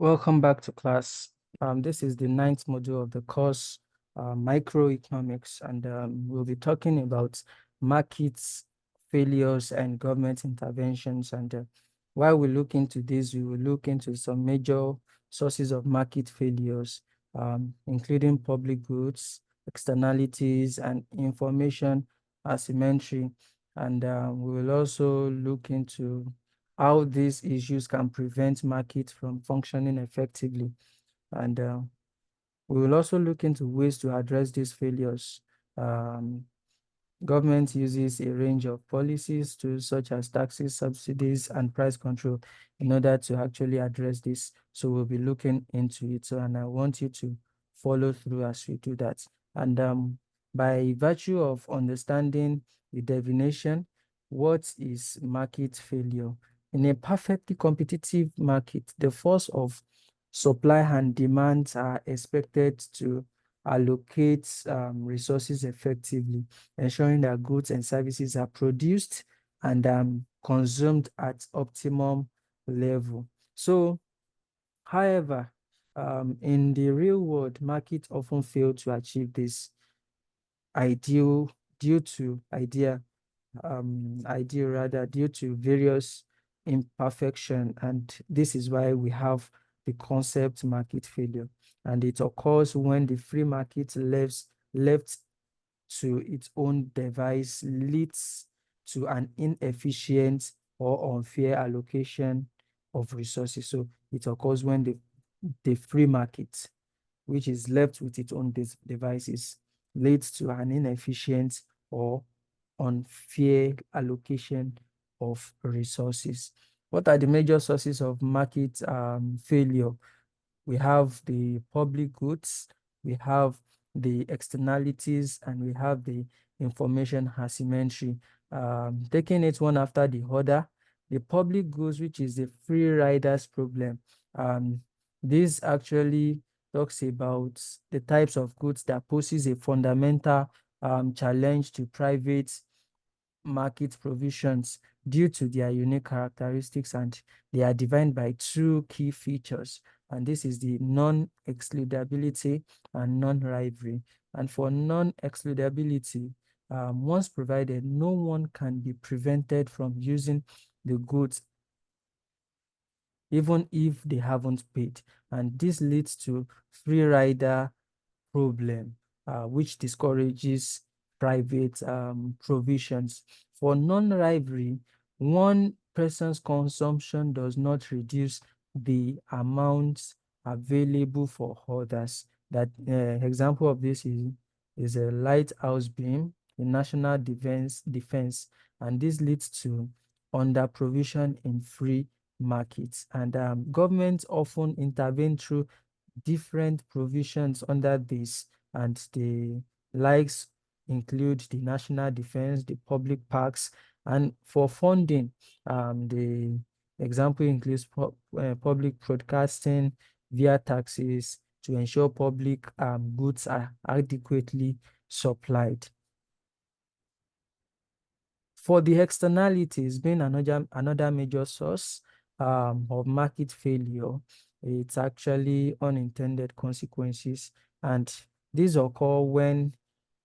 Welcome back to class. This is the ninth module of the course, Microeconomics, and we'll be talking about markets, failures, and government interventions. And while we look into this, we will look into some major sources of market failures, including public goods, externalities, and information asymmetry. And we will also look into how these issues can prevent markets from functioning effectively. And we will also look into ways to address these failures. Um, Government uses a range of policies such as taxes, subsidies, and price control in order to actually address this. So we'll be looking into it. And I want you to follow through as we do that. And by virtue of understanding the definition, what is market failure? In a perfectly competitive market, the force of supply and demand are expected to allocate resources effectively, ensuring that goods and services are produced and consumed at optimum level. So, however, in the real world, markets often fail to achieve this ideal due to due to various imperfection, and this is why we have the concept market failure. And it occurs when the free market left to its own device leads to an inefficient or unfair allocation of resources. So it occurs when the free market, which is left with its own devices, leads to an inefficient or unfair allocation of resources. What are the major sources of market failure? We have the public goods, we have the externalities, and we have the information asymmetry. Taking it one after the other, the public goods, which is the free riders problem. This actually talks about the types of goods that poses a fundamental challenge to private market provisions due to their unique characteristics, and they are defined by two key features, and this is the non-excludability and non-rivalry. And for non-excludability, once provided, no one can be prevented from using the goods even if they haven't paid, and this leads to free rider problem, which discourages private provisions. For non-rivalry, one person's consumption does not reduce the amounts available for others. That example of this is a lighthouse beam in national defense, and this leads to under provision in free markets. And governments often intervene through different provisions under this, and the likes include the national defense, the public parks, and for funding, the example includes public broadcasting via taxes to ensure public goods are adequately supplied. For the externalities, being another major source of market failure, it's actually unintended consequences. And these occur when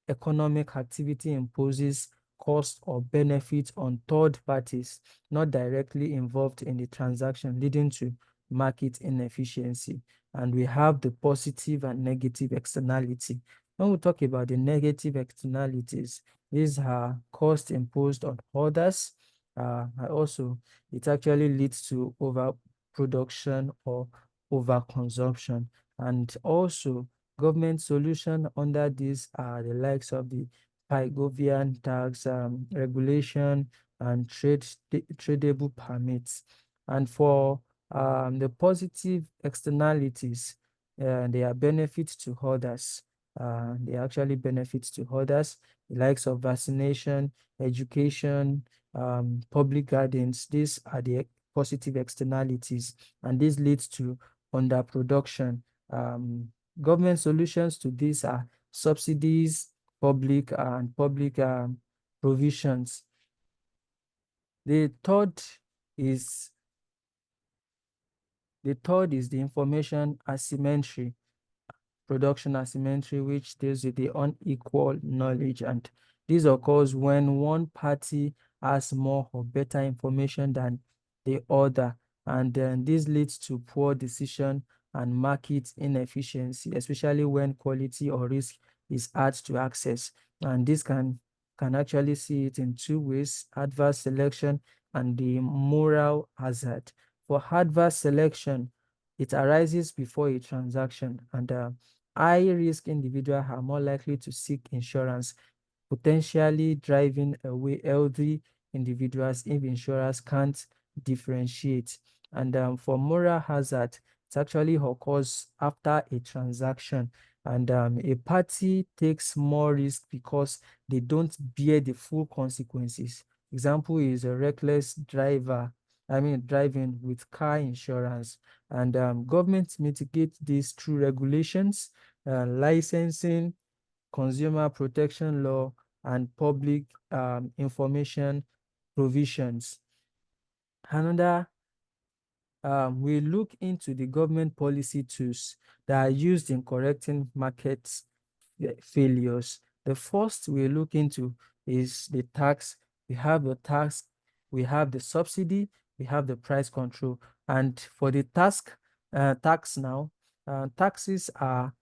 economic activity imposes cost or benefit on third parties not directly involved in the transaction, leading to market inefficiency. And we have the positive and negative externality. When we talk about the negative externalities, these are costs imposed on others. Also, it actually leads to overproduction or overconsumption. And also, government solution under this are the likes of the Pygovian tax regulation and tradable permits. And for the positive externalities, they are benefits to others. They actually benefits to others, the likes of vaccination, education, public gardens. These are the positive externalities, and this leads to underproduction. Government solutions to this are subsidies, public provisions. The third is The third is the information asymmetry, production asymmetry, which deals with the unequal knowledge. And this occurs when one party has more or better information than the other. And then this leads to poor decision and market inefficiency, especially when quality or risk is hard to access. And this can actually see it in two ways: adverse selection and the moral hazard. For adverse selection, it arises before a transaction, and high-risk individuals are more likely to seek insurance, potentially driving away healthy individuals if insurers can't differentiate. And for moral hazard, it actually occurs after a transaction, and a party takes more risk because they don't bear the full consequences. Example is a reckless driving with car insurance. And governments mitigate this through regulations, licensing, consumer protection law, and public information provisions. Another, we look into the government policy tools that are used in correcting market failures. The first we look into is the tax. We have the tax, we have the subsidy, we have the price control. And for the tax now, taxes are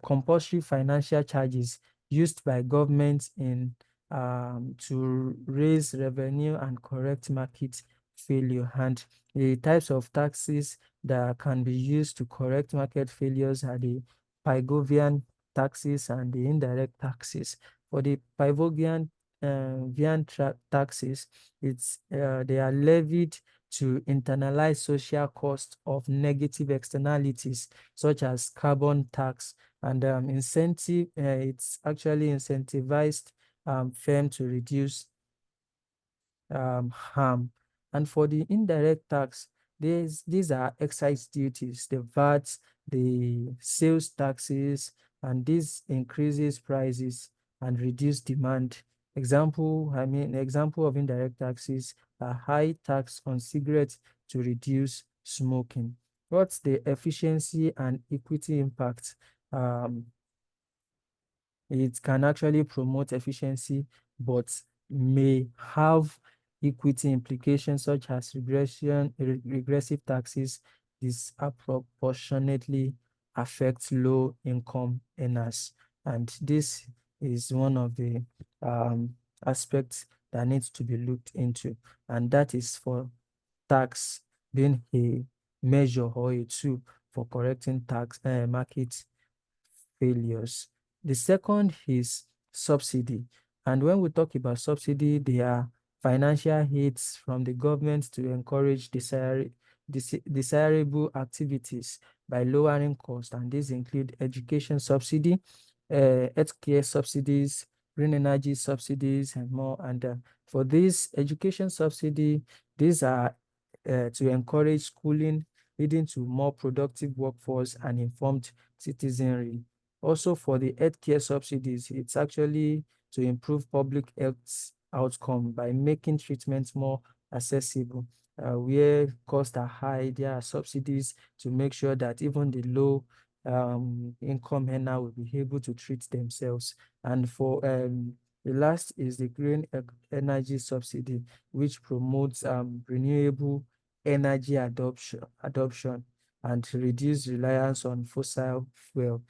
compulsory financial charges used by governments in to raise revenue and correct market failure. And the types of taxes that can be used to correct market failures are the Pygovian taxes and the indirect taxes. For the Pygovian taxes, they are levied to internalize social costs of negative externalities such as carbon tax. And it's actually incentivized firm to reduce harm. And for the indirect tax, these are excise duties, the VAT, the sales taxes, and this increases prices and reduce demand. Example of indirect taxes are high tax on cigarettes to reduce smoking. What's the efficiency and equity impact? Um, it can actually promote efficiency, but may have equity implications such as regressive taxes disproportionately affect low income earners. And this is one of the aspects that needs to be looked into. And that is for tax being a measure or a tool for correcting tax market failures. The second is subsidy. And when we talk about subsidy, they are financial aids from the government to encourage desirable activities by lowering costs. And these include education subsidy, healthcare subsidies, green energy subsidies, and more. And for this education subsidy, these are to encourage schooling, leading to more productive workforce and informed citizenry. Also, for the healthcare subsidies, it's actually to improve public health outcome by making treatments more accessible. Where costs are high, there are subsidies to make sure that even the low income earner will be able to treat themselves. And for the last is the green energy subsidy, which promotes renewable energy adoption and to reduce reliance on fossil fuel.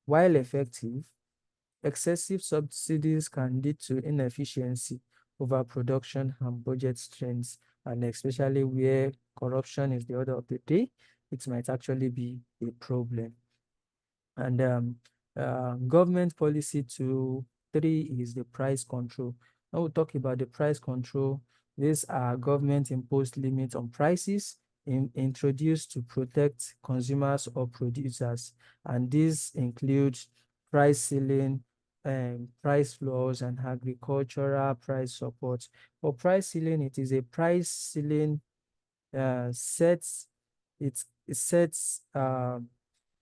While effective, excessive subsidies can lead to inefficiency, overproduction, and budget strains, and especially where corruption is the order of the day, it might actually be a problem. And government policy to three is the price control. When we talk about the price control, these are government imposed limits on prices introduced to protect consumers or producers. And these include price ceiling, price floors, and agricultural price support. For price ceiling, it is a price ceiling sets it sets a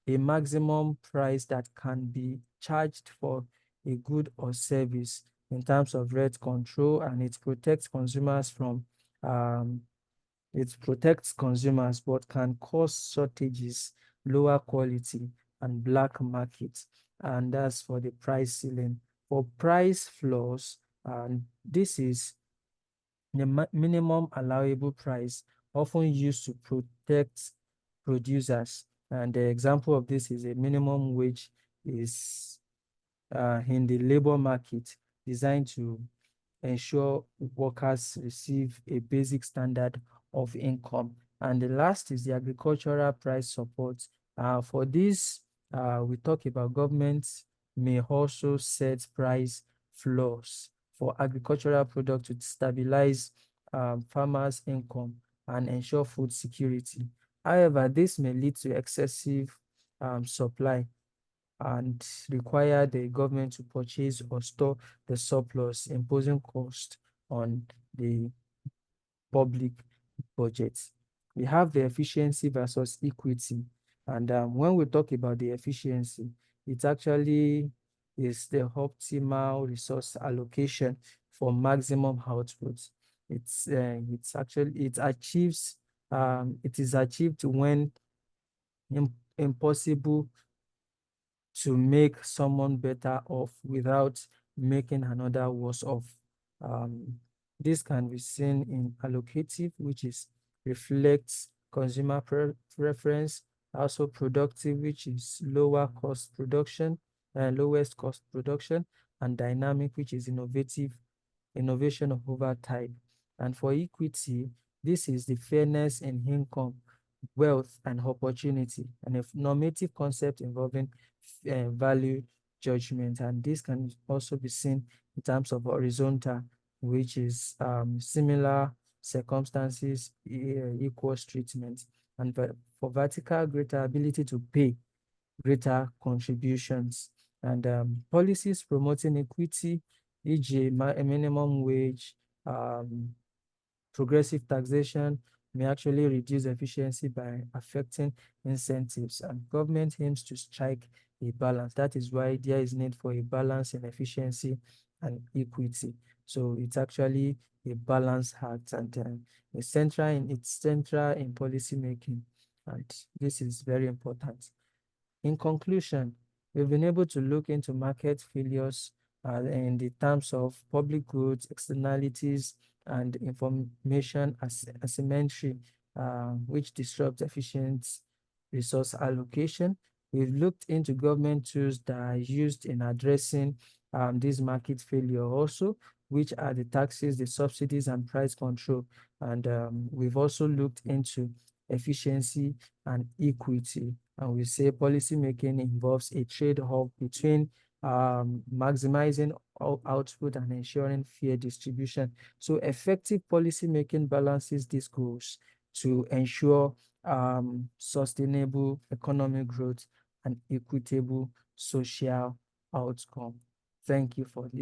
maximum price that can be charged for a good or service in terms of rate control, and it protects consumers from um, It protects consumers but can cause shortages, lower quality, and black markets. And that's for the price ceiling. For price floors, and this is the minimum allowable price, often used to protect producers. And the example of this is a minimum wage is in the labor market, designed to ensure workers receive a basic standard of income. And the last is the agricultural price support. For this, we talk about governments may also set price floors for agricultural products to stabilize farmers' income and ensure food security. However, this may lead to excessive supply and require the government to purchase or store the surplus, imposing cost on the public budgets. We have the efficiency versus equity. And when we talk about the efficiency, it actually is the optimal resource allocation for maximum output. It is achieved when impossible to make someone better off without making another worse off. Um, this can be seen in allocative, which is reflects consumer preference, also productive, which is lower cost production and lowest cost production, and dynamic, which is innovation of over time. And for equity, this is the fairness in income, wealth, and opportunity, and a normative concept involving value judgment. And this can also be seen in terms of horizontal, which is similar circumstances, equals treatment. And for vertical, greater ability to pay greater contributions. And policies promoting equity, e.g., a minimum wage, um, progressive taxation may actually reduce efficiency by affecting incentives, and government aims to strike a balance. That is why there is need for a balance in efficiency and equity. So it's actually a balance act, and it's central in policy making, and this is very important. In conclusion, we've been able to look into market failures in the terms of public goods, externalities, and information asymmetry, which disrupt efficient resource allocation. We've looked into government tools that are used in addressing this market failure also, which are the taxes, the subsidies, and price control. And we've also looked into efficiency and equity. And we say policy making involves a trade-off between maximizing output and ensuring fair distribution. So effective policy making balances these goals to ensure sustainable economic growth and equitable social outcome. Thank you for listening.